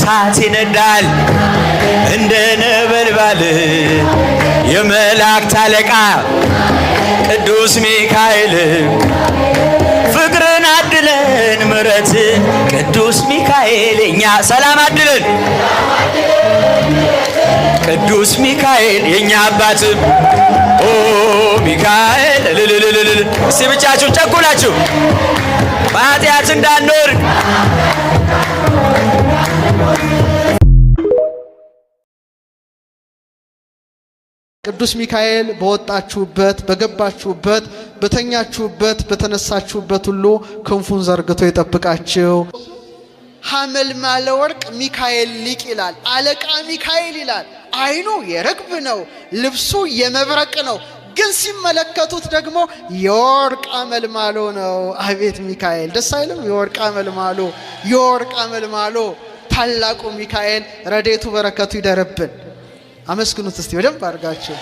እሳት ይነዳል እንደ ነበልባል የመላእክት አለቃ ቅዱስ ሚካኤል ፍቅርን አድለን ምሕረት ቅዱስ ሚካኤል የኛ ሰላም አድለን ቅዱስ ሚካኤል የኛ አባት ኦ ሚካኤል ልልልልል እስቲ ብቻችሁ ጨኩላችሁ በኃጢአት እንዳንኖር ቅዱስ ሚካኤል በወጣችሁበት በገባችሁበት በተኛችሁበት በተነሳችሁበት ሁሉ ክንፉን ዘርግቶ ይጠብቃችሁ። ሐመልማለ ወርቅ ሚካኤል ሊቅ ይላል። አለቃ ሚካኤል ይላል። አይኑ የርግብ ነው፣ ልብሱ የመብረቅ ነው። ግን ሲመለከቱት ደግሞ የወርቅ አመልማሎ ነው። አቤት ሚካኤል ደስ አይልም? የወርቅ አመልማሎ የወርቅ አመልማሎ ታላቁ ሚካኤል ረድኤቱ በረከቱ ይደርብን። አመስግኑት እስቲ በደንብ አድርጋችሁ።